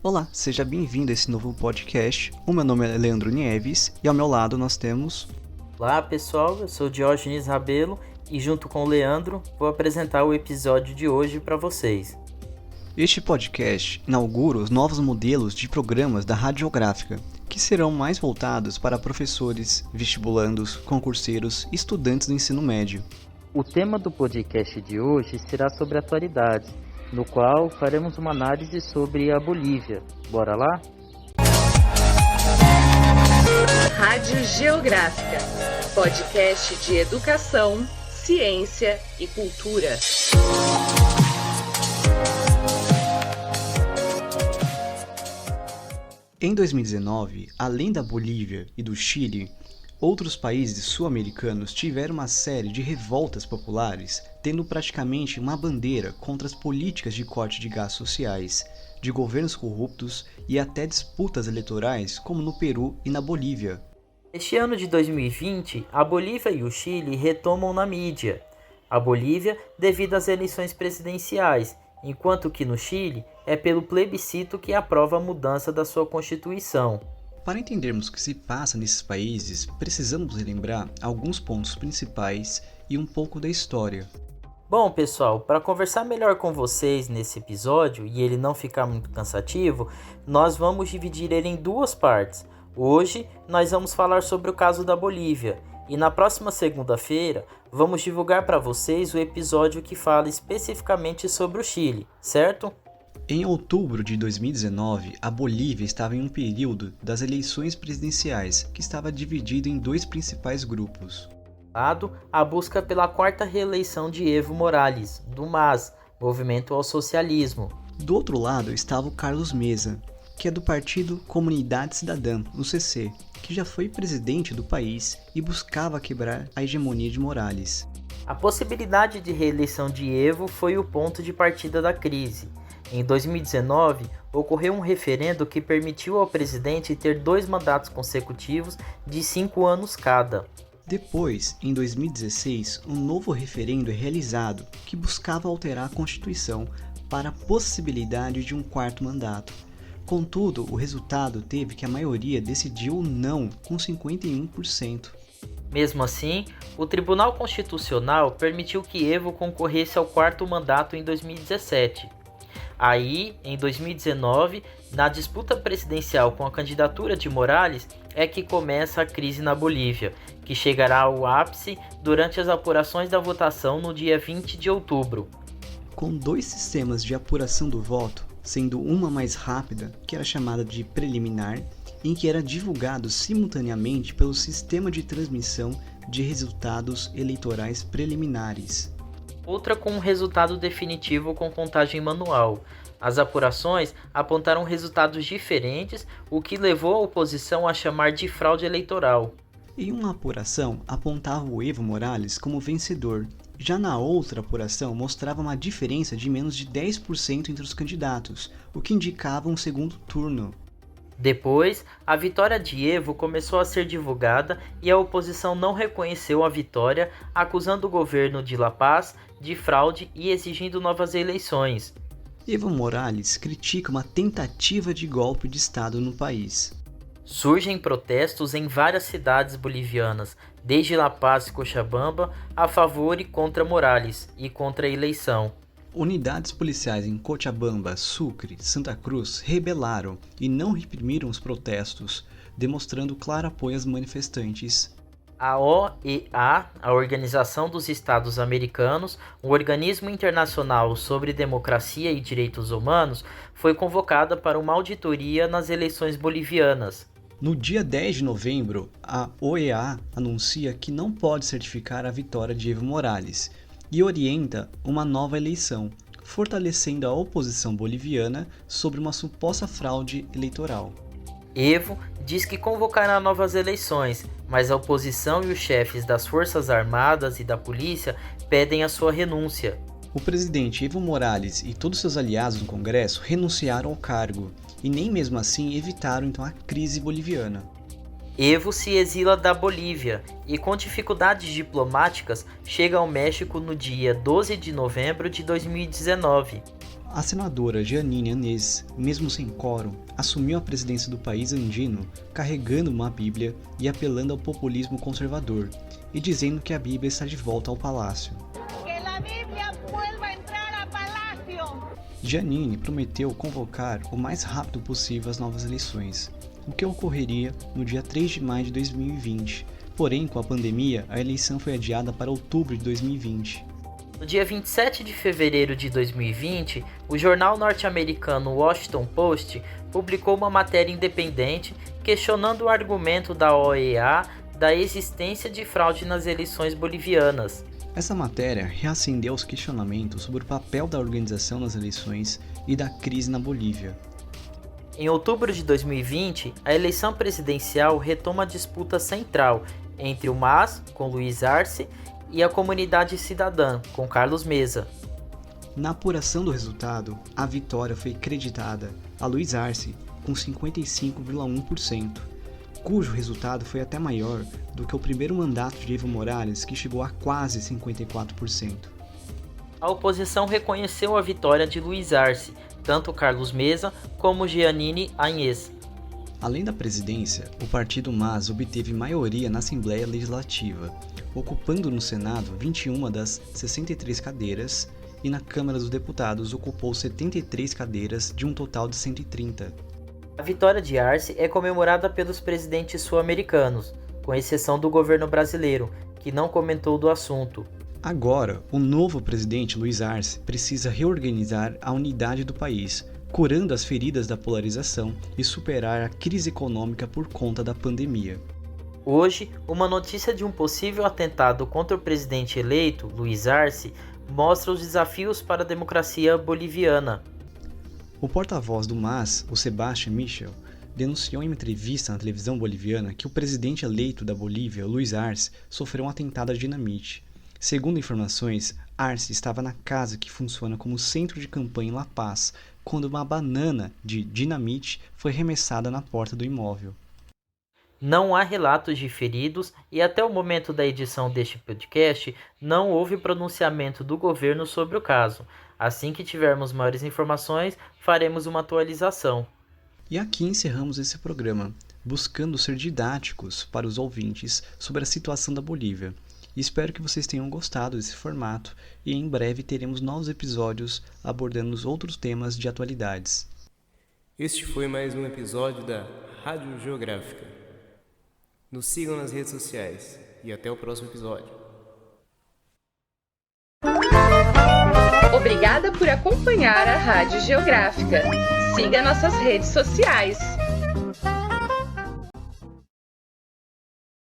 Olá, seja bem-vindo a esse novo podcast. O meu nome é Leandro Nieves e ao meu lado nós temos... Olá pessoal, eu sou Diógenes Rabelo e junto com o Leandro vou apresentar o episódio de hoje para vocês. Este podcast inaugura os novos modelos de programas da Radiográfica, que serão mais voltados para professores, vestibulandos, concurseiros e estudantes do ensino médio. O tema do podcast de hoje será sobre atualidades, no qual faremos uma análise sobre a Bolívia. Bora lá? Rádio Geográfica, podcast de educação, ciência e cultura. Em 2019, além da Bolívia e do Chile, outros países sul-americanos tiveram uma série de revoltas populares, tendo praticamente uma bandeira contra as políticas de corte de gastos sociais, de governos corruptos e até disputas eleitorais, como no Peru e na Bolívia. Este ano de 2020, a Bolívia e o Chile retomam na mídia. A Bolívia devido às eleições presidenciais, enquanto que no Chile é pelo plebiscito que aprova a mudança da sua Constituição. Para entendermos o que se passa nesses países, precisamos relembrar alguns pontos principais e um pouco da história. Bom, pessoal, para conversar melhor com vocês nesse episódio e ele não ficar muito cansativo, nós vamos dividir ele em duas partes. Hoje, nós vamos falar sobre o caso da Bolívia e na próxima segunda-feira vamos divulgar para vocês o episódio que fala especificamente sobre o Chile, certo? Em outubro de 2019, a Bolívia estava em um período das eleições presidenciais que estava dividido em dois principais grupos. A busca pela quarta reeleição de Evo Morales, do MAS, Movimento ao Socialismo. Do outro lado estava o Carlos Mesa, que é do partido Comunidade Cidadã, o CC, que já foi presidente do país e buscava quebrar a hegemonia de Morales. A possibilidade de reeleição de Evo foi o ponto de partida da crise. Em 2019, ocorreu um referendo que permitiu ao presidente ter 2 mandatos consecutivos de 5 anos cada. Depois, em 2016, um novo referendo é realizado que buscava alterar a Constituição para a possibilidade de um 4º mandato. Contudo, o resultado teve que a maioria decidiu não, com 51%. Mesmo assim, o Tribunal Constitucional permitiu que Evo concorresse ao 4º mandato em 2017. Aí, em 2019, na disputa presidencial com a candidatura de Morales, é que começa a crise na Bolívia, que chegará ao ápice durante as apurações da votação no dia 20 de outubro. Com 2 sistemas de apuração do voto, sendo uma mais rápida, que era chamada de preliminar, em que era divulgado simultaneamente pelo sistema de transmissão de resultados eleitorais preliminares. Outra com um resultado definitivo com contagem manual. As apurações apontaram resultados diferentes, o que levou a oposição a chamar de fraude eleitoral. Em uma apuração, apontava o Evo Morales como vencedor. Já na outra apuração, mostrava uma diferença de menos de 10% entre os candidatos, o que indicava um segundo turno. Depois, a vitória de Evo começou a ser divulgada e a oposição não reconheceu a vitória, acusando o governo de La Paz de fraude e exigindo novas eleições. Evo Morales critica uma tentativa de golpe de Estado no país. Surgem protestos em várias cidades bolivianas, desde La Paz e Cochabamba, a favor e contra Morales e contra a eleição. Unidades policiais em Cochabamba, Sucre, Santa Cruz rebelaram e não reprimiram os protestos, demonstrando claro apoio aos manifestantes. A OEA, a Organização dos Estados Americanos, um organismo internacional sobre democracia e direitos humanos, foi convocada para uma auditoria nas eleições bolivianas. No dia 10 de novembro, a OEA anuncia que não pode certificar a vitória de Evo Morales e orienta uma nova eleição, fortalecendo a oposição boliviana sobre uma suposta fraude eleitoral. Evo diz que convocará novas eleições, mas a oposição e os chefes das Forças Armadas e da polícia pedem a sua renúncia. O presidente Evo Morales e todos seus aliados no Congresso renunciaram ao cargo e nem mesmo assim evitaram então a crise boliviana. Evo se exila da Bolívia e, com dificuldades diplomáticas, chega ao México no dia 12 de novembro de 2019. A senadora Jeanine Áñez, mesmo sem quórum, assumiu a presidência do país andino carregando uma Bíblia e apelando ao populismo conservador, e dizendo que a Bíblia está de volta ao palácio. Jeanine prometeu convocar o mais rápido possível as novas eleições, o que ocorreria no dia 3 de maio de 2020, porém com a pandemia a eleição foi adiada para outubro de 2020. No dia 27 de fevereiro de 2020, o jornal norte-americano Washington Post publicou uma matéria independente questionando o argumento da OEA da existência de fraude nas eleições bolivianas. Essa matéria reacendeu os questionamentos sobre o papel da organização nas eleições e da crise na Bolívia. Em outubro de 2020, a eleição presidencial retoma a disputa central entre o MAS, com Luiz Arce, e a Comunidade Cidadã, com Carlos Mesa. Na apuração do resultado, a vitória foi creditada a Luiz Arce, com 55,1%, cujo resultado foi até maior do que o primeiro mandato de Evo Morales, que chegou a quase 54%. A oposição reconheceu a vitória de Luiz Arce, tanto Carlos Mesa como Jeanine Áñez. Além da presidência, o partido MAS obteve maioria na Assembleia Legislativa, ocupando no Senado 21 das 63 cadeiras e na Câmara dos Deputados ocupou 73 cadeiras de um total de 130. A vitória de Arce é comemorada pelos presidentes sul-americanos, com exceção do governo brasileiro, que não comentou do assunto. Agora, o novo presidente Luiz Arce precisa reorganizar a unidade do país, curando as feridas da polarização e superar a crise econômica por conta da pandemia. Hoje, uma notícia de um possível atentado contra o presidente eleito, Luiz Arce, mostra os desafios para a democracia boliviana. O porta-voz do MAS, o Sebastián Michel, denunciou em uma entrevista na televisão boliviana que o presidente eleito da Bolívia, Luiz Arce, sofreu um atentado à dinamite. Segundo informações, Arce estava na casa que funciona como centro de campanha em La Paz, quando uma banana de dinamite foi arremessada na porta do imóvel. Não há relatos de feridos e até o momento da edição deste podcast não houve pronunciamento do governo sobre o caso. Assim que tivermos maiores informações, faremos uma atualização. E aqui encerramos esse programa, buscando ser didáticos para os ouvintes sobre a situação da Bolívia. Espero que vocês tenham gostado desse formato e em breve teremos novos episódios abordando outros temas de atualidades. Este foi mais um episódio da Rádio Geográfica. Nos sigam nas redes sociais e até o próximo episódio. Obrigada por acompanhar a Rádio Geográfica. Siga nossas redes sociais.